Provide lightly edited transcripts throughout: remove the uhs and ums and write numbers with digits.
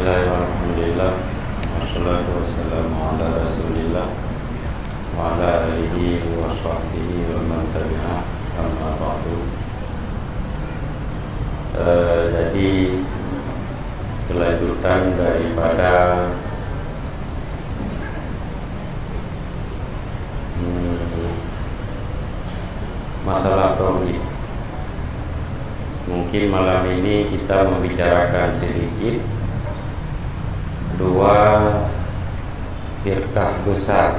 Bismillahirrahmanirrahim. Wassalatu wassalamu ala Rasulillah wa ala alihi wa sahbihi wa man tabi'ah, amma ba'du. Jadi kelanjutan daripada masalah tauhid. Mungkin malam ini kita membicarakan sedikit dua firqah besar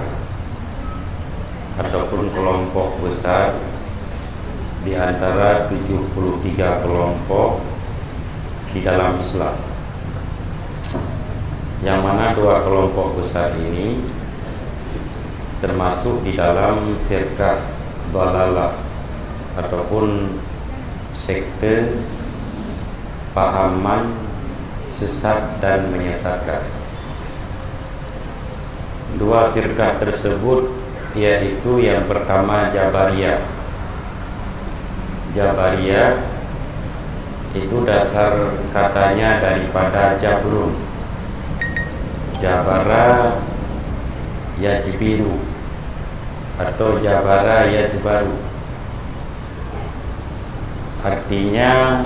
ataupun kelompok besar di antara 73 kelompok di dalam Islam, yang mana dua kelompok besar ini termasuk di dalam firqah dhalalah ataupun sekte pahaman sesat dan menyesatkan. Dua firqah tersebut yaitu yang pertama Jabariyah. Jabariyah itu dasar katanya daripada Jabrun, Jabara Yajbiru atau Jabara Yajbaru. Artinya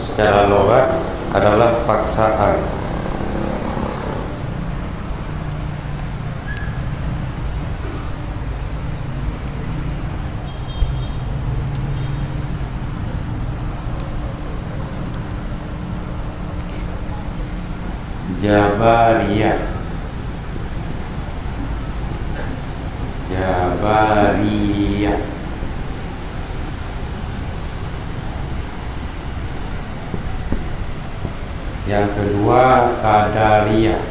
secara loghat adalah paksaan. Jabariyah. Jabariyah. Yang kedua Qadariyah.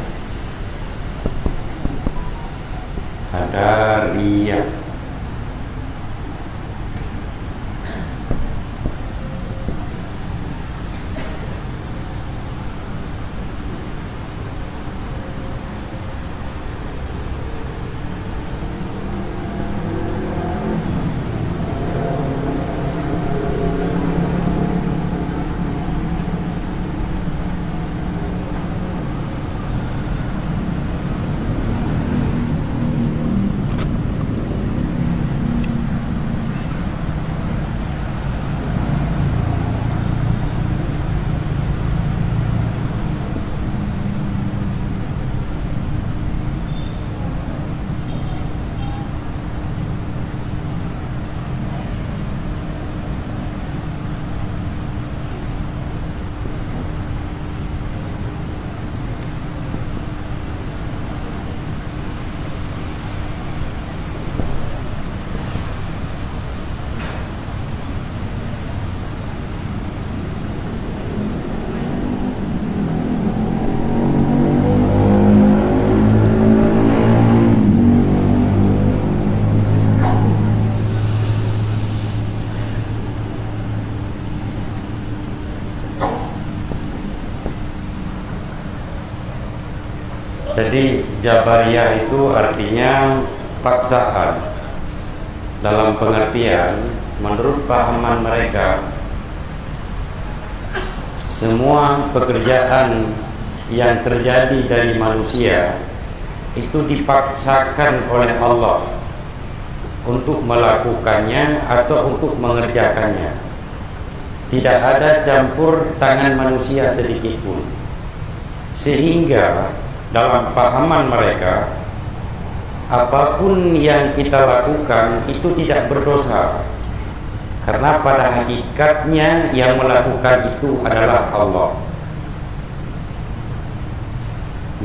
Qadariyah. Jadi Jabariyah itu artinya paksaan. Dalam pengertian menurut pahaman mereka, semua pekerjaan yang terjadi dari manusia itu dipaksakan oleh Allah untuk melakukannya atau untuk mengerjakannya. Tidak ada campur tangan manusia sedikit pun. Sehingga dalam pahaman mereka, apapun yang kita lakukan itu tidak berdosa, karena pada hakikatnya yang melakukan itu adalah Allah.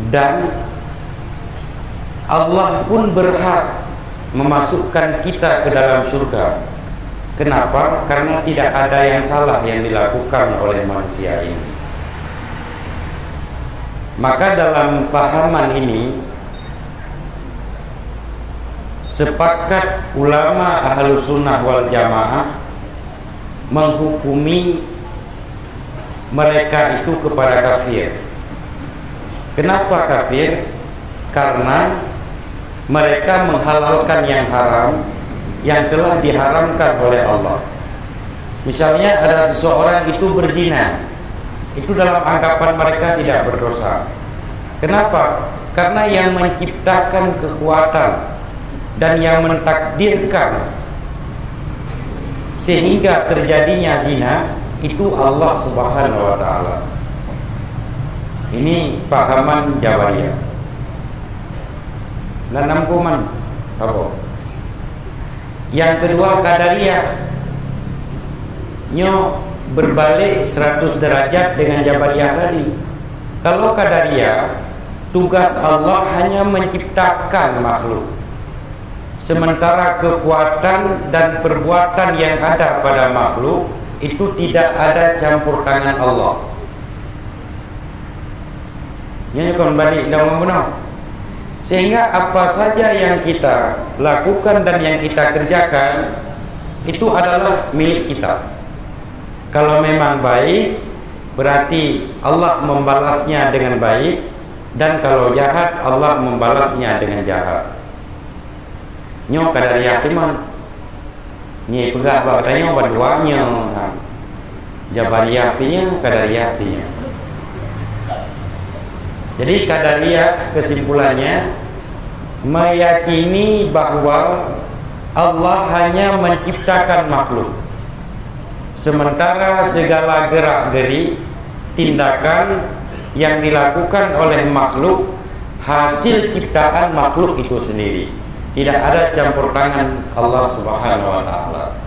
Dan Allah pun berhak memasukkan kita ke dalam surga. Kenapa? Karena tidak ada yang salah yang dilakukan oleh manusia ini. Maka dalam pahaman ini sepakat ulama Ahlus Sunnah wal Jamaah menghukumi mereka itu kepada kafir. Kenapa kafir? Karena mereka menghalalkan yang haram yang telah diharamkan oleh Allah. Misalnya ada seseorang itu berzina, itu dalam anggapan mereka tidak berdosa. Kenapa? Karena yang menciptakan kekuatan dan yang mentakdirkan sehingga terjadinya zina itu Allah Subhanahu wa taala. Ini pahaman Jabariyah. Dan nampuman apa? Yang kedua Qadariyah. Nyo berbalik 100 derajat dengan Jabariyah tadi. Kalau Qadariyah, tugas Allah hanya menciptakan makhluk, sementara kekuatan dan perbuatan yang ada pada makhluk itu tidak ada campur tangan Allah. Ini kembali dalam benar. Sehingga apa saja yang kita lakukan dan yang kita kerjakan itu adalah milik kita. Kalau memang baik, berarti Allah membalasnya dengan baik, dan kalau jahat, Allah membalasnya dengan jahat. Nyo Qadariyah timan, nyi pegah katanya berduanya, Jabariyah punya, Qadariyah punya. Jadi Qadariyah kesimpulannya meyakini bahwa Allah hanya menciptakan makhluk, sementara segala gerak-geri tindakan yang dilakukan oleh makhluk hasil ciptaan makhluk itu sendiri, tidak ada campur tangan Allah Subhanahu wa taala.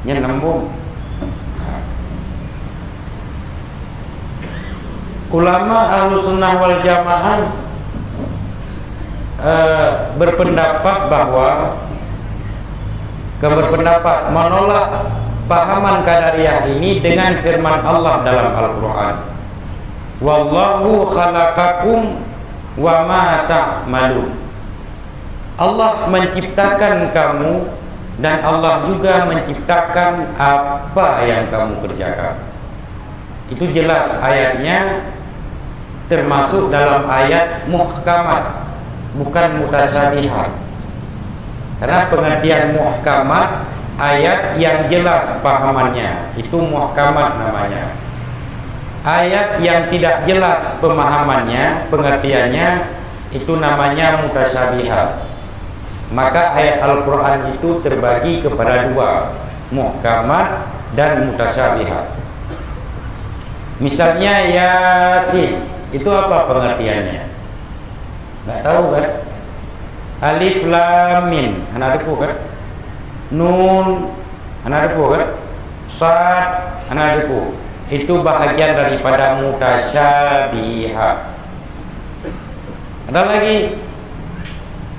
Yang nembung ulama Ahlussunnah wal Jamaah berpendapat bahwa menolak pahaman Qadariyah ini dengan firman Allah dalam Al-Quran, wallahu khalaqakum wa ma ta'malun. Allah menciptakan kamu dan Allah juga menciptakan apa yang kamu kerjakan. Itu jelas ayatnya, termasuk dalam ayat muhkamat, bukan mutasyabihat. Karena pengertian muhkamat ayat yang jelas pahamannya, itu muhkamat namanya. Ayat yang tidak jelas pemahamannya, pengertiannya, itu namanya mutasyabihat. Maka ayat Al-Quran itu terbagi kepada dua, muhkamat dan mutasyabihat. Misalnya Yasin, itu apa pengertiannya? Nggak tahu kan? Alif Lam Mim, anak depu kan? Nun, anak depu kan? Sad, anak depu. Itu bahagian daripada mutasyabihat. Ada lagi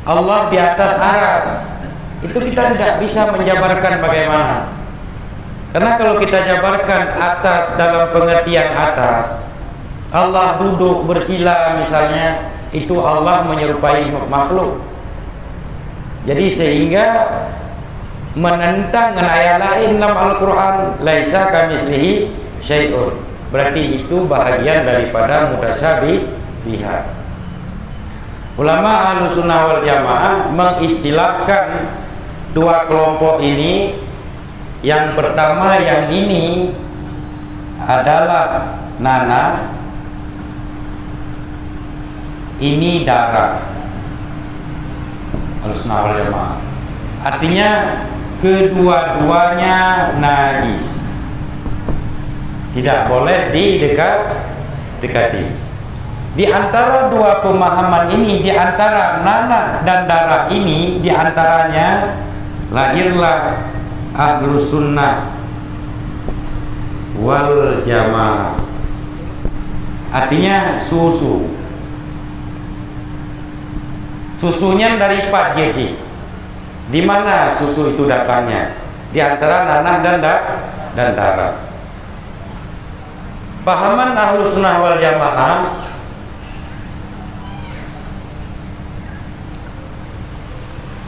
Allah di atas aras. Itu kita tidak bisa menjabarkan bagaimana. Karena kalau kita jabarkan atas dalam pengertian atas, Allah duduk bersila misalnya, itu Allah menyerupai makhluk. Jadi sehingga menentang dengan ayat lain dalam Al-Quran, laisa kamitslihi syai'un. Berarti itu bahagian daripada mutasyabihat. Ulama Ahlussunnah wal Jamaah mengistilahkan dua kelompok ini. Yang pertama, yang ini adalah nanah, ini darah. Ahlussunnah wal Jamaah artinya kedua-duanya najis, tidak boleh didekati. Di antara dua pemahaman ini, di antara nanah dan darah ini, di antaranya lahirlah Ahlussunnah wal Jamaah. Artinya susunya dari 4 GG. Di mana susu itu datangnya? Di antara nanah dan darah. Pahaman Ahlussunnah wal Jamaah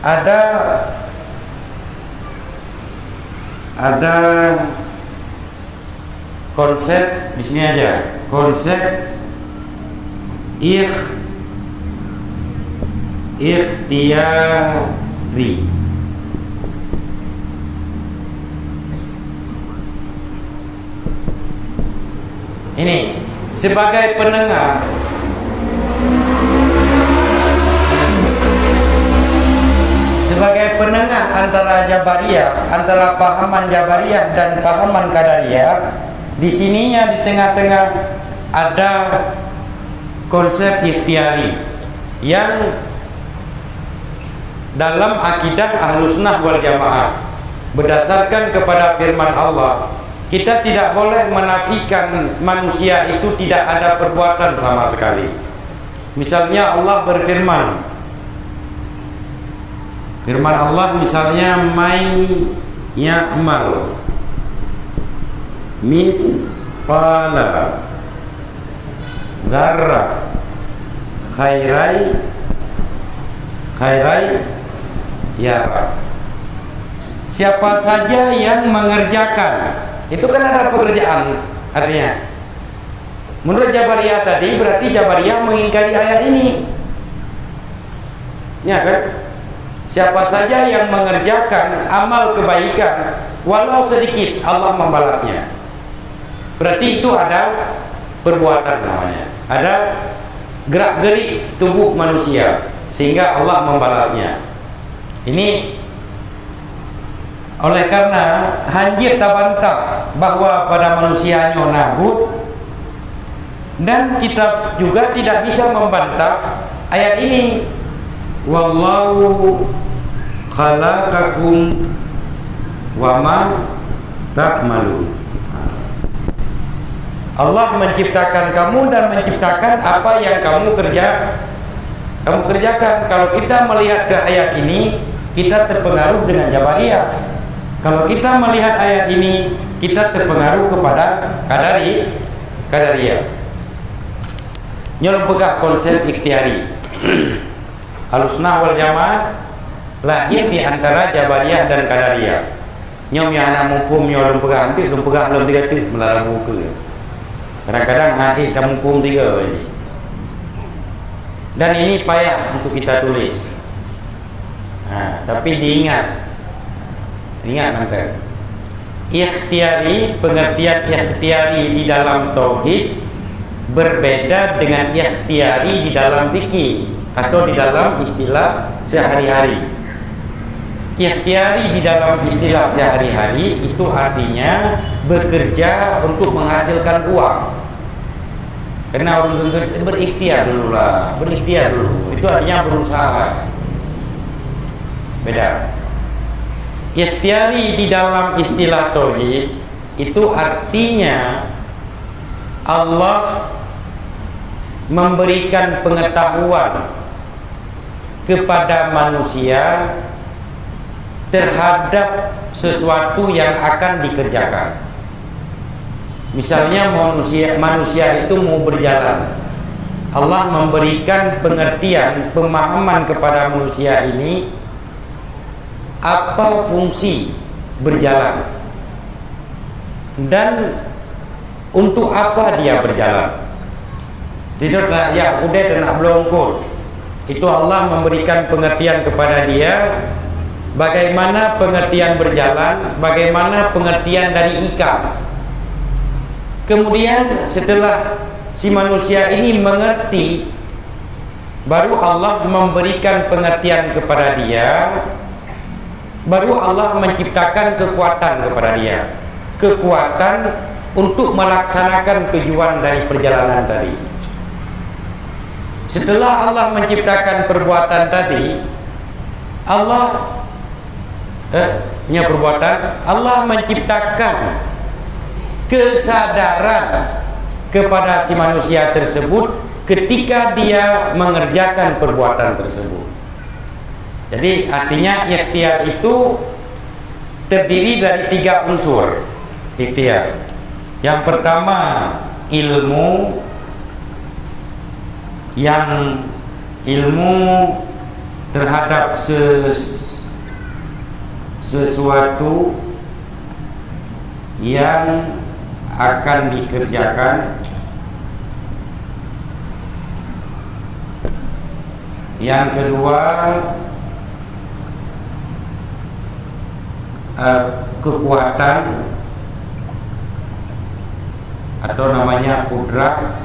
ada konsep di sini aja, konsep ikhtiyari. Ini sebagai penengah, antara Jabariyah, antara pahaman Jabariyah dan pahaman Qadariyah. Di sininya di tengah-tengah ada konsep ikhtiari yang dalam akidah Ahlussunnah wal Jamaah berdasarkan kepada firman Allah, kita tidak boleh menafikan manusia itu tidak ada perbuatan sama sekali. Misalnya Allah berfirman, firman Allah misalnya, may ya'mal misqala dzarrah khairai yara. Siapa saja yang mengerjakan, itu kan ada pekerjaan artinya. Menurut Jabariyah tadi berarti Jabariyah mengingkari ayat ini, ya kan? Siapa saja yang mengerjakan amal kebaikan walau sedikit, Allah membalasnya. Berarti itu ada perbuatan namanya, ada gerak-gerik tubuh manusia sehingga Allah membalasnya. Ini oleh karena hanjir tabantah bahwa pada manusia nabut, dan kita juga tidak bisa membantah ayat ini, wallahu khalaqakum wa ma ta'malun. Allah menciptakan kamu dan menciptakan apa yang kamu kerjakan. Kalau kita melihat ke ayat ini, kita terpengaruh dengan Jabariyah. Kalau kita melihat ayat ini, kita terpengaruh kepada Qadariyah. Nyolong pegang konsep ikhtiari. Ahlussunnah wal Jamaah lahir di antara Jabariyah dan Qadariyah. Nyom yang anak mumpung nyolong pegang, nanti belum pegang belum 3 tit melarang buku. Kadang-kadang akhir dah mumpung 3 ini. Dan ini payah untuk kita tulis. Nah, tapi ingat nanti. Ikhtiari, pengertian ikhtiari di dalam tauhid berbeda dengan ikhtiari di dalam fikih atau di dalam istilah sehari-hari. Ikhtiari di dalam istilah sehari-hari itu artinya bekerja untuk menghasilkan uang. Karena orang berikhtiar dulu lah, berikhtiar dulu. Itu artinya berusaha. Beda. Ikhtiari di dalam istilah tauhid itu artinya Allah memberikan pengetahuan kepada manusia terhadap sesuatu yang akan dikerjakan. Misalnya manusia itu mau berjalan, Allah memberikan pengertian, pemahaman kepada manusia ini apa fungsi berjalan dan untuk apa dia berjalan. Tidak ya udah dan belongkol. Itu Allah memberikan pengertian kepada dia bagaimana pengertian berjalan, bagaimana pengertian dari ikan. Kemudian setelah si manusia ini mengerti, baru Allah memberikan pengertian kepada dia, baru Allah menciptakan kekuatan kepada dia, kekuatan untuk melaksanakan tujuan dari perjalanan tadi. Setelah Allah menciptakan perbuatan tadi, Allah menciptakan kesadaran kepada si manusia tersebut ketika dia mengerjakan perbuatan tersebut. Jadi artinya ikhtiar itu terdiri dari 3 unsur ikhtiar. Yang pertama ilmu, yang ilmu terhadap sesuatu yang akan dikerjakan. Yang kedua kekuatan atau namanya kudrat.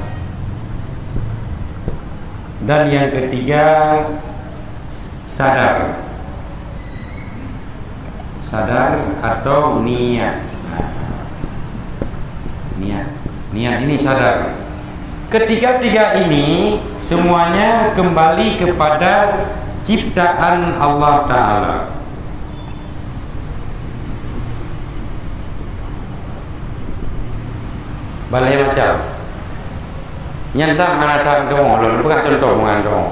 Dan yang ketiga sadar. Sadar atau niat. Niat ini sadar. Ketiga-tiga ini semuanya kembali kepada ciptaan Allah Ta'ala. Balai macam nyantang mana tang dong, lalu bukan contoh dengan dong.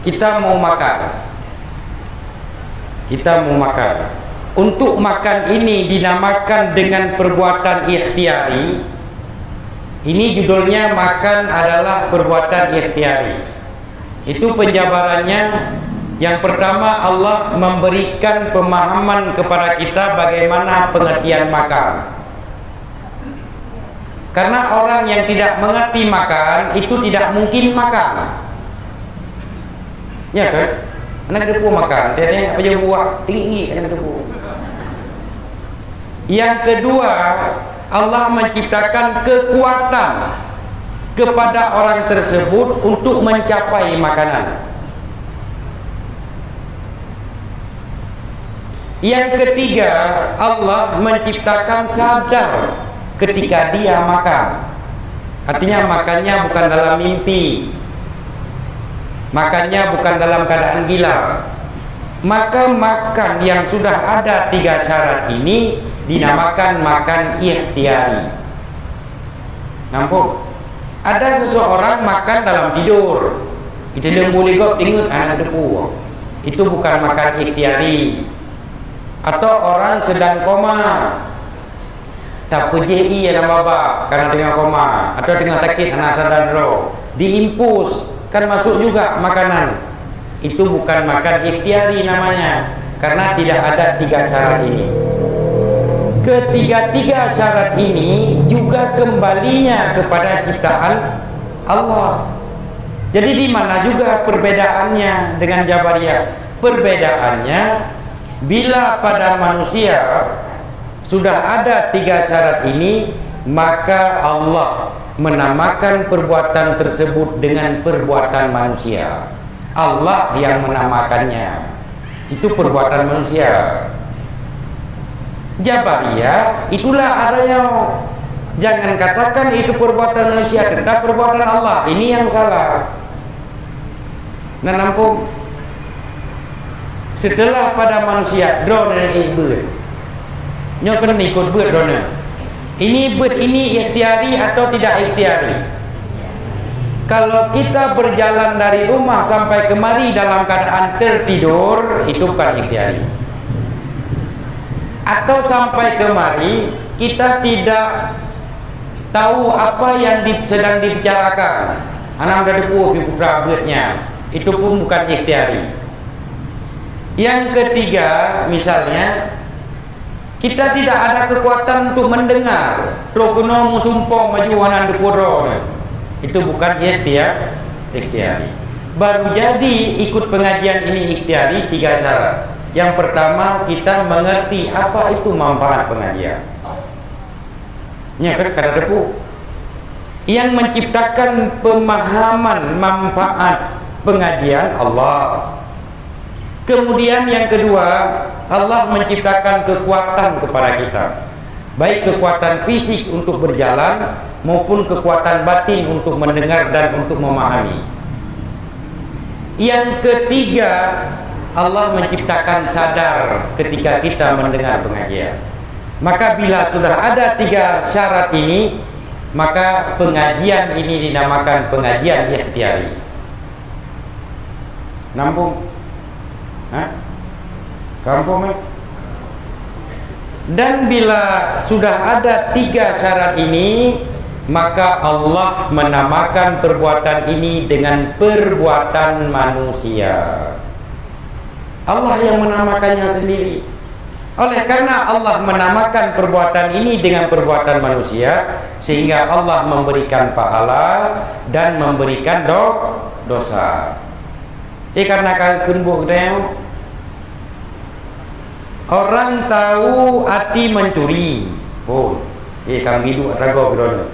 Kita mau makan. Untuk makan ini dinamakan dengan perbuatan ikhtiari. Ini judulnya makan adalah perbuatan ikhtiari. Itu penjabarannya. Yang pertama, Allah memberikan pemahaman kepada kita bagaimana pengertian makan. Karena orang yang tidak mengerti makan itu tidak mungkin makan. Ya kan? Anak depu makan, dia apa yang buat tinggi anak depu. Yang kedua, Allah menciptakan kekuatan kepada orang tersebut untuk mencapai makanan. Yang ketiga, Allah menciptakan sadar ketika dia makan. Artinya makannya bukan dalam mimpi, makannya bukan dalam keadaan gila. Maka makan yang sudah ada 3 syarat ini dinamakan makan ikhtiari. Nampak? Ada seseorang makan dalam tidur, itu lembu ligop tingut anak depu. Itu bukan makan ikhtiari. Atau orang sedang koma, tak PJI ada baba karena tengah koma, atau tengah sakit anak sadar roh, diimpus kan masuk juga makanan. Itu bukan makan ikhtiari namanya, karena tidak ada 3 syarat ini. Ketiga-tiga syarat ini juga kembalinya kepada ciptaan Allah. Jadi di mana juga perbedaannya dengan Jabariyah? Perbedaannya bila pada manusia sudah ada 3 syarat ini, maka Allah menamakan perbuatan tersebut dengan perbuatan manusia. Allah yang menamakannya. Itu perbuatan manusia. Jabariyah itulah adanya. Jangan katakan itu perbuatan manusia, tetap perbuatan Allah. Ini yang salah. Nah, nampung setelah pada manusia drone dan bird, nyo kena ikut bird drone. Ini bird ini ikhtiari atau tidak ikhtiari? Kalau kita berjalan dari rumah sampai kemari dalam keadaan tertidur, itu bukan ikhtiari. Atau sampai kemari kita tidak tahu apa yang sedang dibicarakan, anak depu putra birdnya, itu pun bukan ikhtiari. Yang ketiga, misalnya kita tidak ada kekuatan untuk mendengar rokono musumpo majuanan depuro, itu bukan ikhtiari. Baru jadi ikut pengajian ini ikhtiari 3 syarat. Yang pertama, kita mengerti apa itu manfaat pengajian. Ya kan, kada depu. Yang menciptakan pemahaman manfaat pengajian Allah. Kemudian yang kedua, Allah menciptakan kekuatan kepada kita, baik kekuatan fisik untuk berjalan maupun kekuatan batin untuk mendengar dan untuk memahami. Yang ketiga, Allah menciptakan sadar ketika kita mendengar pengajian. Maka bila sudah ada 3 syarat ini, maka pengajian ini dinamakan pengajian ikhtiari. Nampung? Kampung? Dan bila sudah ada 3 syarat ini, maka Allah menamakan perbuatan ini dengan perbuatan manusia. Allah yang menamakannya sendiri. Oleh karena Allah menamakan perbuatan ini dengan perbuatan manusia, sehingga Allah memberikan pahala dan memberikan dosa. Karena kunbuk deo, orang tahu hati mencuri, Kamu hidup rago birono.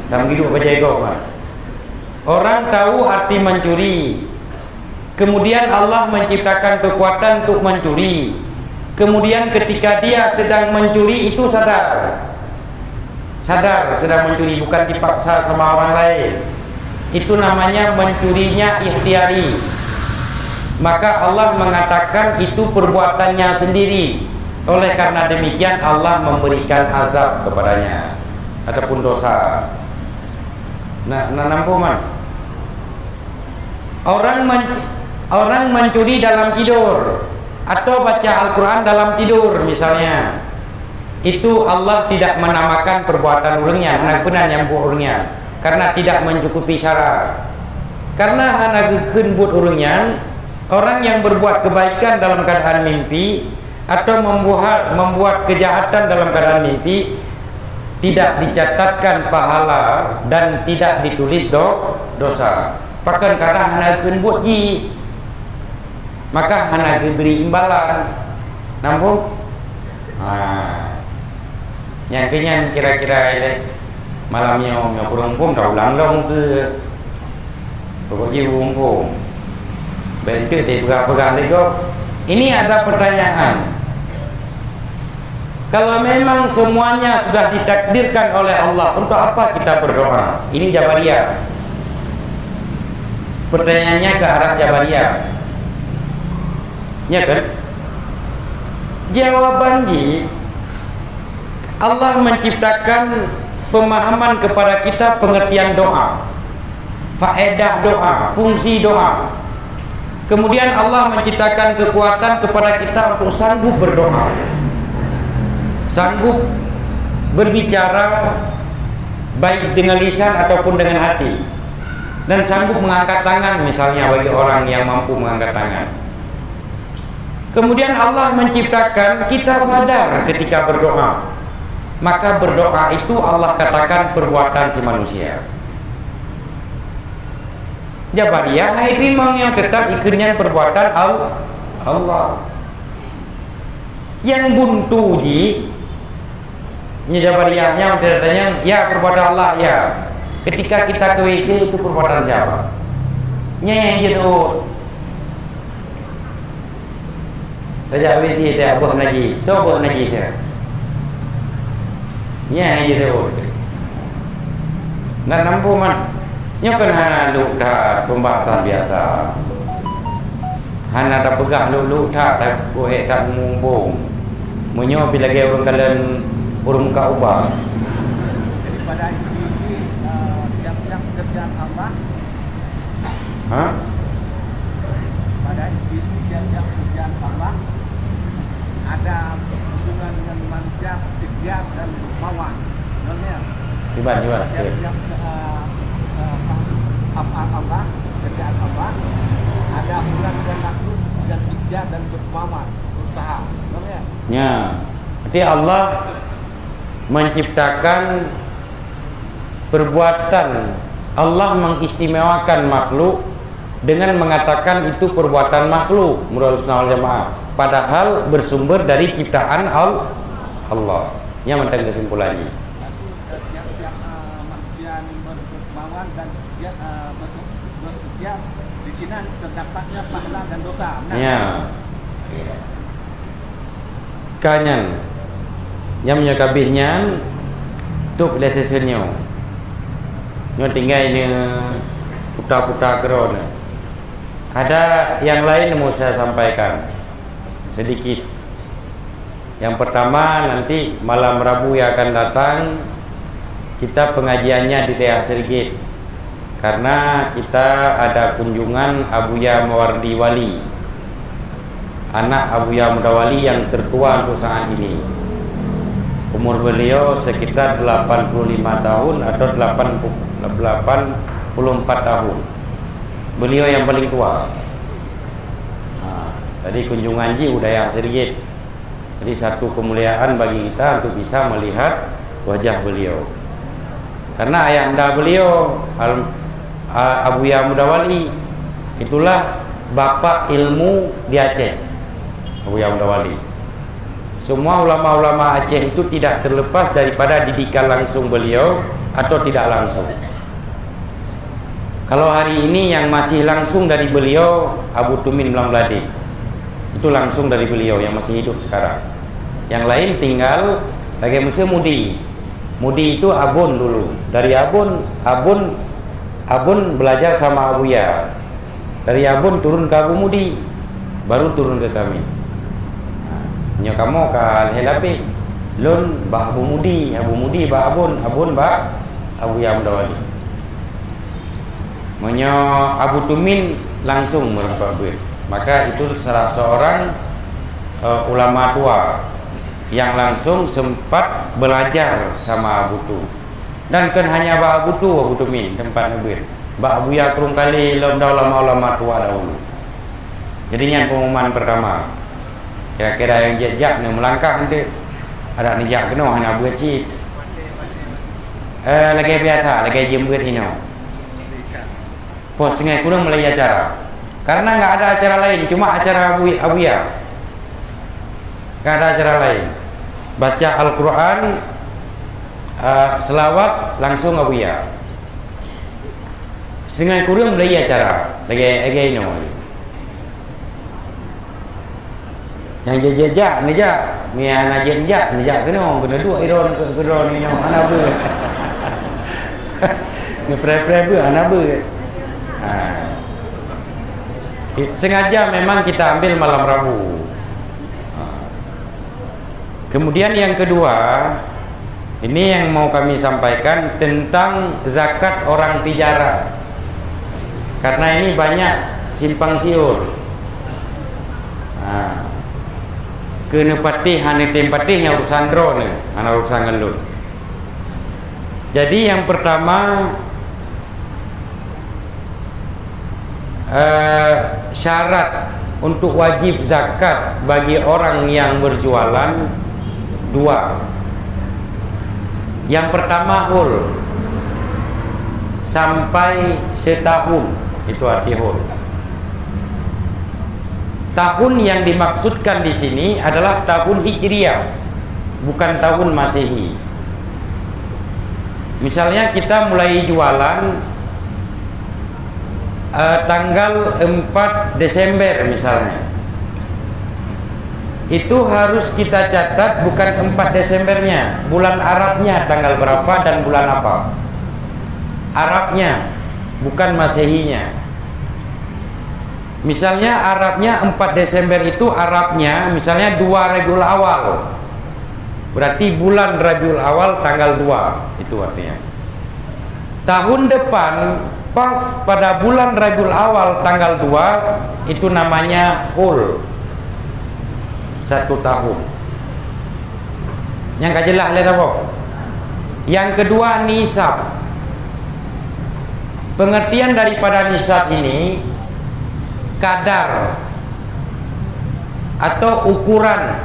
Kamu hidup apa jago mah. Orang tahu arti mencuri. Kemudian Allah menciptakan kekuatan untuk mencuri. Kemudian ketika dia sedang mencuri itu sadar sedang mencuri, bukan dipaksa sama orang lain. Itu namanya mencurinya ikhtiari. Maka Allah mengatakan itu perbuatannya sendiri. Oleh karena demikian Allah memberikan azab kepadanya ataupun dosa. Nampu man. Orang mencuri dalam tidur atau baca Al-Quran dalam tidur misalnya, itu Allah tidak menamakan perbuatan orangnya, benar nyampu orangnya, karena tidak mencukupi syarat. Karena anak buat orangnya, orang yang berbuat kebaikan dalam keadaan mimpi atau membuat kejahatan dalam keadaan mimpi tidak dicatatkan pahala dan tidak ditulis dosa. Bahkan karena anak buat ji, maka anak beri imbalan. Nampung? Yang kenyan kira-kira ini malamnya kurang pun dah ulang dong ke pokoknya pun bentuk dia pegang-pegang lego. Ini ada pertanyaan. Kalau memang semuanya sudah ditakdirkan oleh Allah, untuk apa kita berdoa? Ini Jabariyah. Pertanyaannya ke arah Jabariyah. Ya kan? Jawaban Allah menciptakan pemahaman kepada kita pengertian doa, faedah doa, fungsi doa. Kemudian Allah menciptakan kekuatan kepada kita untuk sanggup berdoa, sanggup berbicara baik dengan lisan ataupun dengan hati, dan sanggup mengangkat tangan misalnya bagi orang yang mampu mengangkat tangan. Kemudian Allah menciptakan kita sadar ketika berdoa. Maka berdoa itu Allah katakan perbuatan si manusia. Jabariyah itu yang tetap ikutnya perbuatan Allah. Yang buntu Jabariyahnya katanya ya perbuatan Allah ya. Ketika kita ke WC itu perbuatan siapa? Yang gitu. Saja WC dia buat najis, coba najis ya. Nya gitu. Nak nampu man. Nya kan hana lu dah pembahasan biasa. Hana dah pegang lu tak boleh tak mumbung. Munyo bila ge kalian burung ka ubah. Daripada ini yang kerjaan Allah. Hah? Pada ini yang kerjaan Allah ada hubungan dengan manusia, ikhtiar dan mawar. Namanya. Tiba. Yang Allah, kerjaan Allah ada hubungan dengan makhluk dan ikhtiar dan bermawar, berusaha. Namanya. Ya. Jadi Allah menciptakan perbuatan, Allah mengistimewakan makhluk dengan mengatakan itu perbuatan makhluk menurut Sunnah wal Jamaah, padahal bersumber dari ciptaan Allah. Yang mentang kesimpulannya. Tiap-tiap manusia bermawar dan dia bekerja di sini terdapatnya pahala dan dosa. Ya. Kanyan yang menyakabihnya tuk lesesenyo. Nyo tinggal ini putar-putar kerana. Ada yang lain mau saya sampaikan sedikit. Yang pertama, nanti malam Rabu yang akan datang kita pengajiannya di Tea Sergit, karena kita ada kunjungan Abuya Mawardi Wali, anak Abuya Mudawali yang tertua untuk saat ini. Umur beliau sekitar 85 tahun atau 84 tahun. Beliau yang paling tua. Tadi kunjungan udah yang sedikit. Jadi satu kemuliaan bagi kita untuk bisa melihat wajah beliau. Karena ayahanda beliau Abuya Mudawali itulah bapak ilmu di Aceh. Abuya Mudawali Semua ulama-ulama Aceh itu tidak terlepas daripada didikan langsung beliau atau tidak langsung. Kalau hari ini yang masih langsung dari beliau Abu Tumin Mlamlade, itu langsung dari beliau yang masih hidup sekarang. Yang lain tinggal lagi Mesir Mudi. Mudi itu Abun dulu. Dari Abun belajar sama Abuya. Dari Abun turun ke Abu Mudi, baru turun ke kami. Nyo kamu ka helapi lun ba Abu Mudi ba Abun ba Abuya Mdawali. Menyo Abu Tumin langsung merempak duit. Maka itu salah seorang ulama tua yang langsung sempat belajar sama Abu Tu. Dan kan hanya Ba Abu Tu, Abu Tumin tempat duit. Ba Abuya kurung kali ulama tua dahulu. Jadinya pengumuman pertama. Kira-kira yang jejak ni melangkah nanti ada nijak kena hanya buat cip. Lagi biasa, lagi jembuat ini. Pos tengah kurang mulai acara. Karena nggak ada acara lain, cuma acara Abuya. Nggak ada acara lain. Baca Al-Quran, selawat langsung Abuya. Setengah kurang mulai acara, lagi ini. Yang jejak nijak, mian aja nijak kena dua iron ini anak ber. Ni pre anak ber. Sengaja memang kita ambil malam Rabu. Kemudian yang kedua, ini yang mau kami sampaikan tentang zakat orang tijara. Karena ini banyak simpang siur. Kena patih, hanya patihnya urusan drone, hanya urusan ngelut. Jadi yang pertama, syarat untuk wajib zakat bagi orang yang berjualan dua. Yang pertama hul sampai setahun, itu arti hul. Tahun yang dimaksudkan di sini adalah tahun Hijriah, bukan tahun Masehi. Misalnya kita mulai jualan tanggal 4 Desember misalnya. Itu harus kita catat bukan 4 Desembernya, bulan Arabnya tanggal berapa dan bulan apa. Arabnya, bukan Masehinya. Misalnya Arabnya 4 Desember itu Arabnya misalnya 2 Rabiul Awal. Berarti bulan Rabiul Awal tanggal 2, itu artinya. Tahun depan pas pada bulan Rabiul Awal tanggal 2 itu namanya hul. 1 tahun. Yang kajelah lihat apa? Yang kedua nisab. Pengertian daripada nisab ini kadar atau ukuran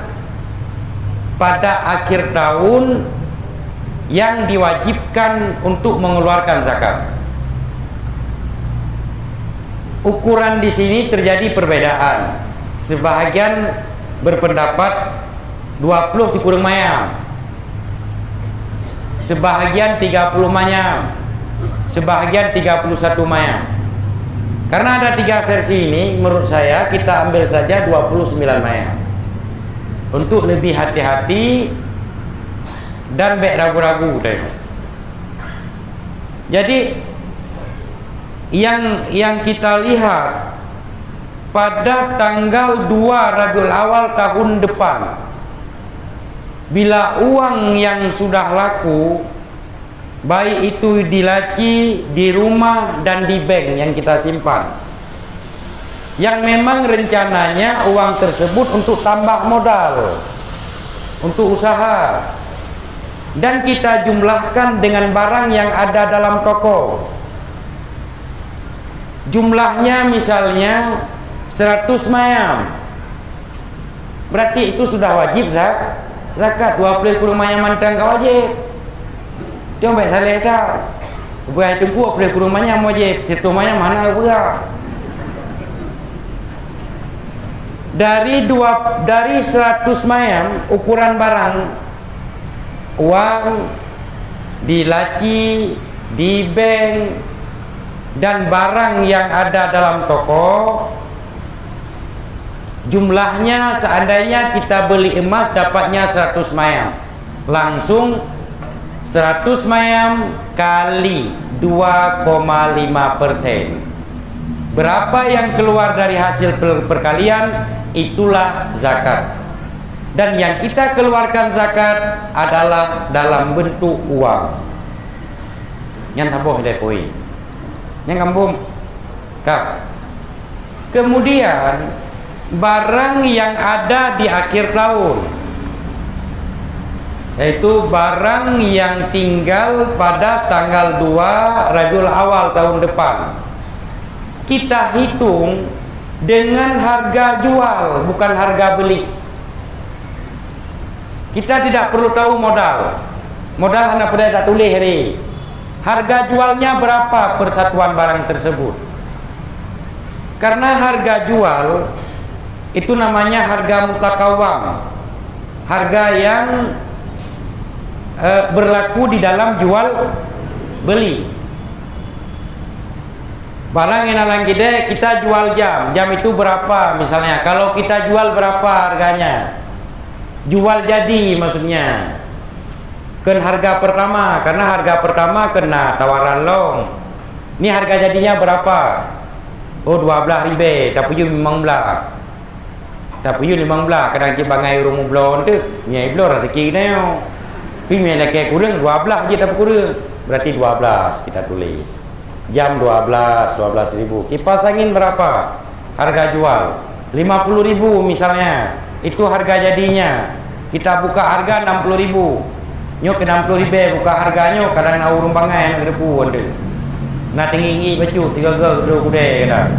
pada akhir tahun yang diwajibkan untuk mengeluarkan zakat. Ukuran di sini terjadi perbedaan. Sebahagian berpendapat 20 kurang mayam, sebahagian 30 mayam, sebahagian 31 mayam. Karena ada 3 versi ini, menurut saya kita ambil saja 29 mayam untuk lebih hati-hati dan baik ragu-ragu. Jadi yang kita lihat pada tanggal 2 Rabiul Awal tahun depan, bila uang yang sudah laku, baik itu di laci, di rumah, dan di bank yang kita simpan, yang memang rencananya uang tersebut untuk tambah modal, untuk usaha, dan kita jumlahkan dengan barang yang ada dalam toko. Jumlahnya misalnya 100 mayam, berarti itu sudah wajib zakat. 20 mayam mantang kau wajib. Dia baik salah dah. Buat itu gua boleh kurumanya wajib. Itu mayam mana gua. dari 100 mayam ukuran barang, uang di laci, di bank, dan barang yang ada dalam toko, jumlahnya seandainya kita beli emas dapatnya 100 mayam, langsung 100 mayam kali 2,5%. Berapa yang keluar dari hasil perkalian, itulah zakat. Dan yang kita keluarkan zakat adalah dalam bentuk uang. Yang taboh dari poin. Yang kampung. Kak. Kemudian barang yang ada di akhir tahun, yaitu barang yang tinggal pada tanggal 2 Rabiul Awal tahun depan, kita hitung dengan harga jual, bukan harga beli. Kita tidak perlu tahu modal. Modal hanya pada tak tulis hari. Harga jualnya berapa persatuan barang tersebut. Karena harga jual itu namanya harga mutakawam, harga yang berlaku di dalam jual beli. Barang yang dalam kita jual jam itu berapa misalnya, kalau kita jual berapa harganya, jual jadi maksudnya kan harga pertama, karena harga pertama kena tawaran long. Ini harga jadinya berapa? Oh 12 ribu, tapi you 15, tapi you 15, kadang cik bangai rumah belon tu nyai belon rezeki neo, tapi nyai lagi kurang 12 je tak kurang, berarti 12 kita tulis. Jam 12 ribu. Kipas angin berapa harga jual? 50 ribu misalnya, itu harga jadinya. Kita buka harga 60 ribu, nyok ke 60 ribu buka harganya, kadang nak urung bangai nak depu ada. Nak tinggi baju 3 kuda kadang.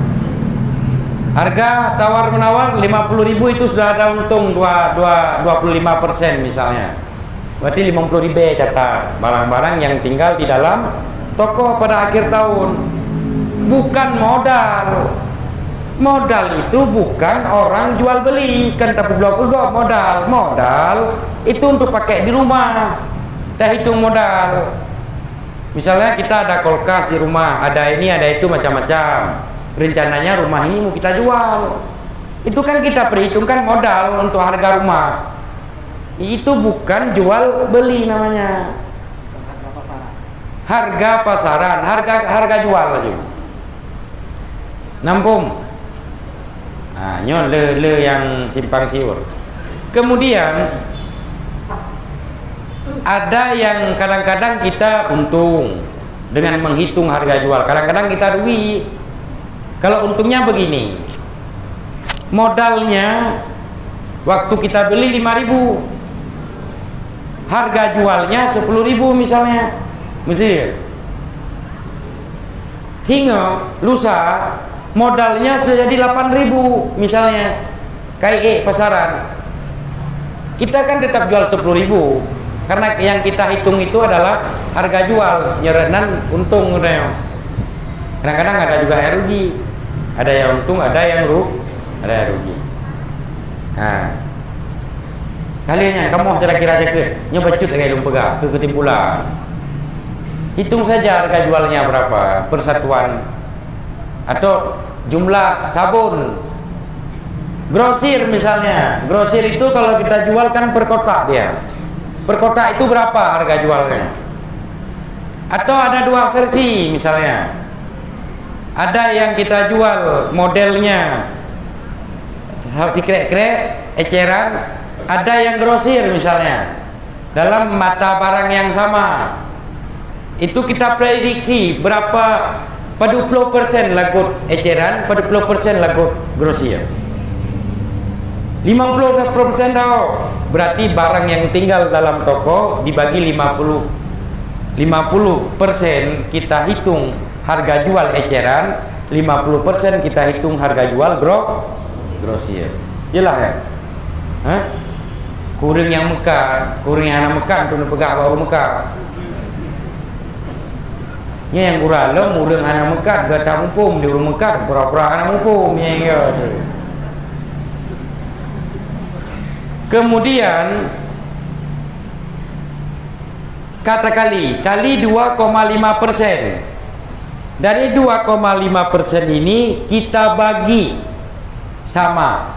Harga tawar menawar 50 ribu itu sudah ada untung 25% misalnya. Berarti 50 ribu catat barang-barang yang tinggal di dalam toko pada akhir tahun. Bukan modal. Modal itu bukan orang jual beli, kan tapi blok juga modal. Modal itu untuk pakai di rumah. Kita hitung modal. Misalnya kita ada kulkas di rumah, ada ini, ada itu macam-macam. Rencananya rumah ini mau kita jual. Itu kan kita perhitungkan modal untuk harga rumah. Itu bukan jual beli namanya. Harga pasaran, harga jual aja. Nampung. Nah, nyon le yang simpang siur. Kemudian ada yang kadang-kadang kita untung dengan menghitung harga jual. Kadang-kadang kita rugi. Kalau untungnya begini. Modalnya waktu kita beli 5.000. Harga jualnya 10.000 misalnya. Mesti hingga lusa modalnya sudah jadi 8.000 misalnya, kayak pasaran kita kan tetap jual 10.000 karena yang kita hitung itu adalah harga jual, nyerenan untung. Kadang-kadang ada juga yang rugi, ada yang untung, ada yang rugi. Nah, kalian kamu kira-kira aja ke nyoba cut kayak lumpega ke ketimpulan. Hitung saja harga jualnya berapa persatuan, atau jumlah sabun. Grosir misalnya, grosir itu kalau kita jual kan per kotak dia. Per kotak itu berapa harga jualnya? Atau ada dua versi misalnya. Ada yang kita jual modelnya dikrek-krek, eceran. Ada yang grosir misalnya dalam mata barang yang sama. Itu kita prediksi berapa, pada 20% lagut eceran, pada 20% lagut grosir. 50% tahu. Berarti barang yang tinggal dalam toko dibagi 50% kita hitung harga jual eceran, 50% kita hitung harga jual grosir. Jelas ya? Hah? Kurang yang Mekah, kurang yang anak Mekah tu pegang baru Mekah. Yang kurang murang anak Mekah gata mumpum di rumah Mekah pura-pura anak mumpum yang Kemudian kata kali 2,5%. Dari 2,5% ini kita bagi sama.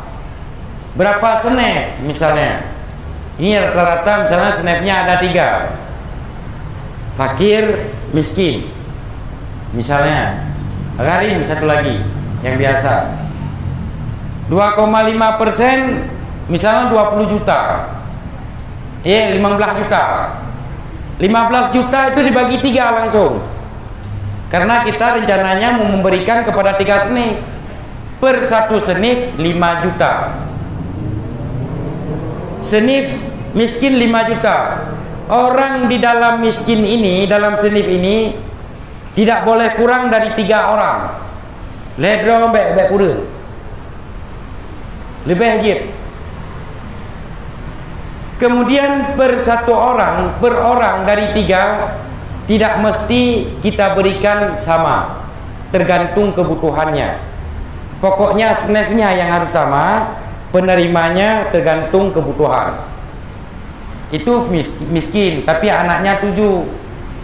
Berapa senef misalnya? Ini rata-rata misalnya senefnya ada 3. Fakir, miskin. Misalnya gharim satu lagi yang biasa. 2,5% misalnya 20 juta. 15 juta. 15 juta itu dibagi 3 langsung. Karena kita rencananya mau memberikan kepada 3 senif. Per satu senif 5 juta. Senif miskin 5 juta. Orang di dalam miskin ini, dalam senif ini tidak boleh kurang dari 3 orang. Ledro baik kurang. Lebih wajib. Kemudian per satu orang, per orang dari 3 tidak mesti kita berikan sama, tergantung kebutuhannya. Pokoknya senefnya yang harus sama, penerimanya tergantung kebutuhan. Itu miskin, tapi anaknya 7.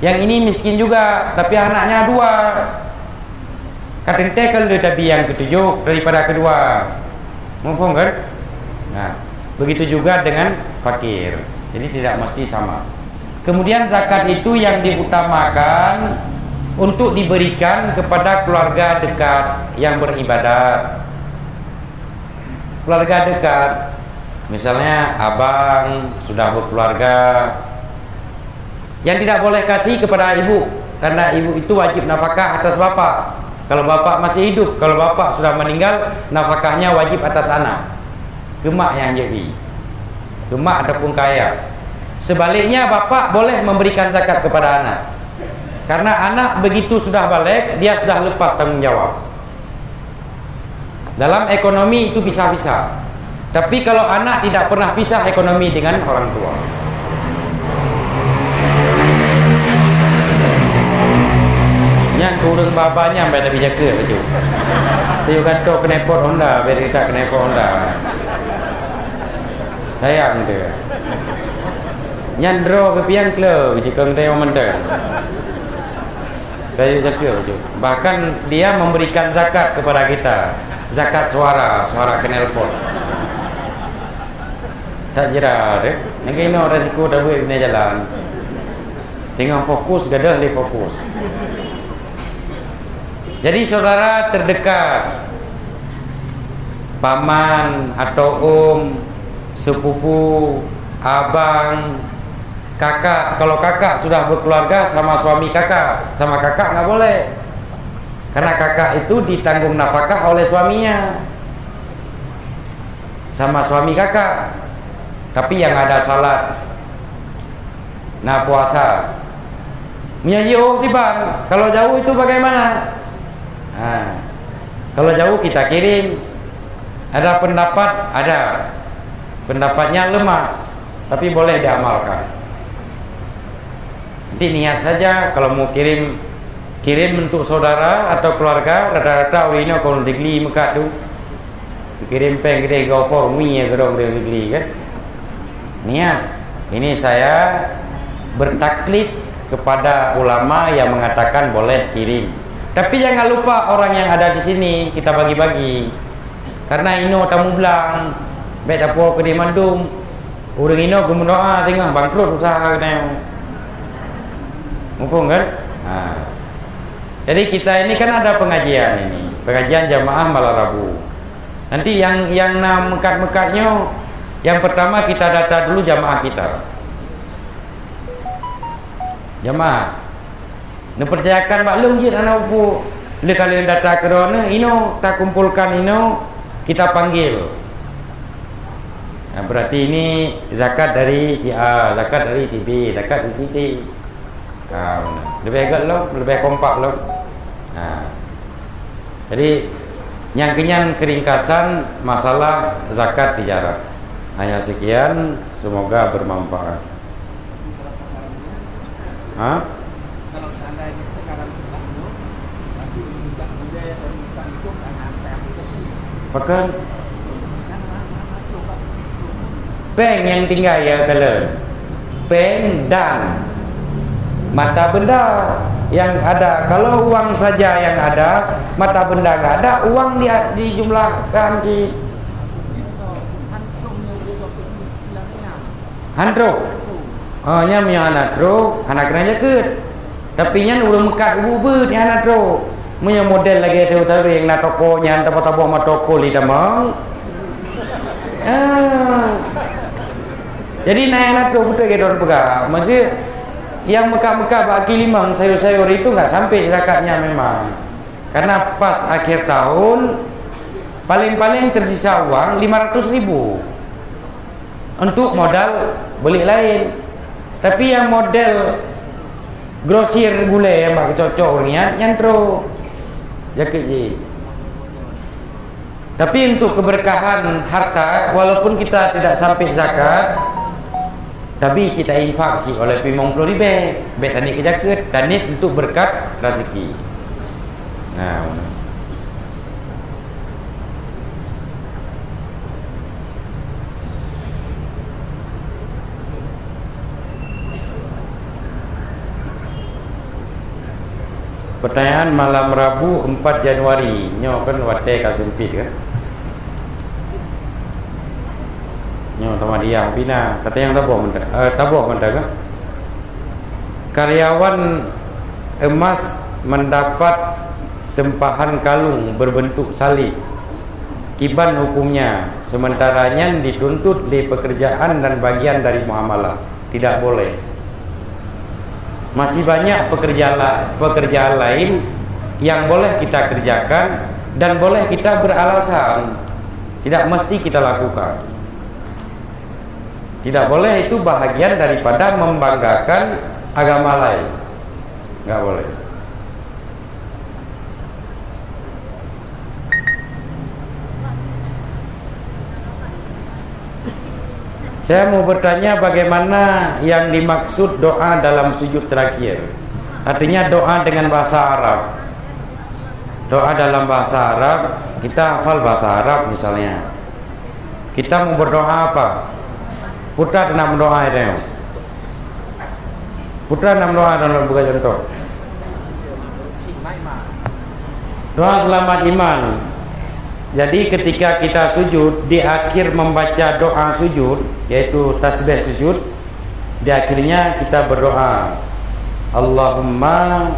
Yang ini miskin juga, tapi anaknya 2. Katente kalau lebih yang ke-7 daripada kedua. Mumpung kan? Nah, begitu juga dengan fakir. Jadi tidak mesti sama. Kemudian zakat itu yang diutamakan untuk diberikan kepada keluarga dekat yang beribadat. Keluarga dekat, misalnya abang sudah berkeluarga, yang tidak boleh kasih kepada ibu, karena ibu itu wajib nafkah atas bapak. Kalau bapak masih hidup, kalau bapak sudah meninggal, nafkahnya wajib atas anak. Gemak yang jadi, gemak ataupun kaya. Sebaliknya bapak boleh memberikan zakat kepada anak, karena anak begitu sudah balik, dia sudah lepas tanggung jawab. Dalam ekonomi itu pisah-pisah. Tapi kalau anak tidak pernah pisah ekonomi dengan orang tua. Yang turun babanya sampai tak jaga baju. Dia kata kenepot Honda, biar kita kenepot Honda. Sayang dia. Nyandro kepian kelo jika dia mentang. Saya jaga baju. Bahkan dia memberikan zakat kepada kita. Zakat suara kenelpot. Tak jera deh. Nanti ini orang siku dah buat ini jalan. Tengah fokus gadah dia fokus. Jadi saudara terdekat, paman atau sepupu, abang, kakak. Kalau kakak sudah berkeluarga sama suami kakak, sama kakak nggak boleh. Karena kakak itu ditanggung nafkah oleh suaminya, sama suami kakak. Tapi yang ada salat, nah puasa, menyanyi sih bang. Kalau jauh itu bagaimana? Nah, kalau jauh kita kirim. Ada pendapat, ada pendapatnya lemah, tapi boleh diamalkan. Nanti niat saja kalau mau kirim untuk saudara atau keluarga. Rata-rata orang ini kalau digli muka tu kirim peng gede gopor mie ya gerong dia digli kan. Niat ini saya bertaklid kepada ulama yang mengatakan boleh kirim. Tapi jangan lupa orang yang ada di sini kita bagi-bagi. Karena ino tamu belang, baik dapur ke di Mandung. Orang ino gemendoa tengah bangkrut usaha kena. Mumpung kan? Nah. Jadi kita ini kan ada pengajian ini, pengajian jamaah malam Rabu. Nanti yang mekat-mekatnya, yang pertama kita data dulu jamaah kita. Jamaah. Percayakan maklum je anak upu. Bila kalian data ke sana, ino tak kumpulkan ino, kita panggil. Nah, berarti ini zakat dari si A, zakat dari si B, zakat dari si C. Lebih agak loh, lebih kompak loh. Nah, jadi yang keringkasan masalah zakat tijarah. Hanya sekian, semoga bermanfaat. Hah? Kalau seandainya sekarang kita itu, tapi tidak budaya dan bukan itu kan apa yang itu? Pakai Peng yang tinggal ya kalau peng dan mata benda yang ada. Kalau uang saja yang ada, mata benda nggak ada, uang dia dijumlahkan di handruk. Oh nya punya handruk, anak kerja ket. Tapi nya udah mekat ubud nya handruk. Punya model lagi tahu yang na toko nya tapa-tapa ma toko li damang. Jadi naik handruk betul ke dor pega. Masih yang Mekah-Mekah bagi limang sayur-sayur itu nggak sampai zakatnya memang, karena pas akhir tahun paling-paling tersisa uang 500.000 untuk modal beli lain. Tapi yang model grosir gula yang mak cocok niat nyantro jaket je. Tapi untuk keberkahan harta, walaupun kita tidak sampai zakat, tapi kita infak sih oleh 50 ribu bet tani ke jaket dan ini untuk berkat rezeki. Nah, pertanyaan malam Rabu 4 Januari nyo kan wate ka sempit kan. Nyo sama dia bina kata yang tabok mentah kan. Karyawan emas mendapat tempahan kalung berbentuk salib. Iban hukumnya, sementaranya dituntut di pekerjaan dan bagian dari muamalah. Tidak boleh. Masih banyak pekerjaan lain yang boleh kita kerjakan dan boleh kita beralasan. Tidak mesti kita lakukan. Tidak boleh, itu bahagian daripada membanggakan agama lain. Enggak boleh. Saya mau bertanya bagaimana yang dimaksud doa dalam sujud terakhir. Artinya doa dengan bahasa Arab. Doa dalam bahasa Arab, kita hafal bahasa Arab misalnya. Kita mau berdoa apa? Putra enam doa itu. Putra enam doa dalam buka contoh. Doa selamat iman. Jadi ketika kita sujud, di akhir membaca doa sujud, yaitu tasbih sujud, di akhirnya kita berdoa, Allahumma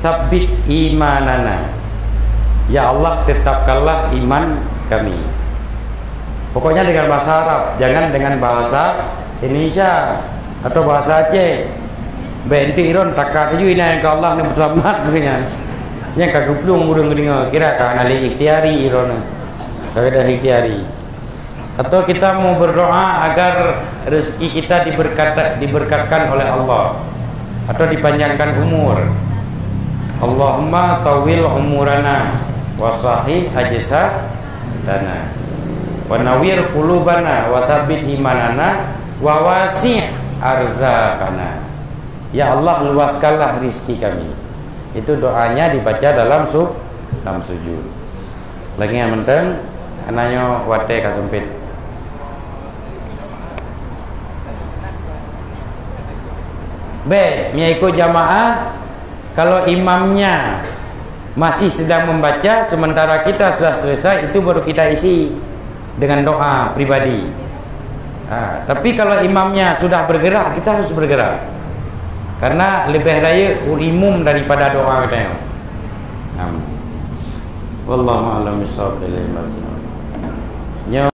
sabbit imanana. Ya Allah, tetapkanlah iman kami. Pokoknya dengan bahasa Arab, jangan dengan bahasa Indonesia atau bahasa Aceh. Benti iron takar ju ina yang Allah ni berselamat begini. Yang kaguplung mudeng dengar kira kan ali ikhtiari iron. Kagak ikhtiari. Atau kita mau berdoa agar rezeki kita diberkatkan oleh Allah atau dipanjangkan umur. Allahumma tawil umurana wa sahih ajsadana. Wa nawwir qulubana wa tsabbit imanana wa wasi' arzaqana. Ya Allah, luaskanlah rizki kami. Itu doanya dibaca dalam sujud. Lagi yang penting anaknya wate ka sempit. B, mengikut jamaah kalau imamnya masih sedang membaca sementara kita sudah selesai, itu baru kita isi dengan doa pribadi. Tapi kalau imamnya sudah bergerak, kita harus bergerak. Karena lebih raya umum daripada doa kita. Wallahu a'lam bishawab.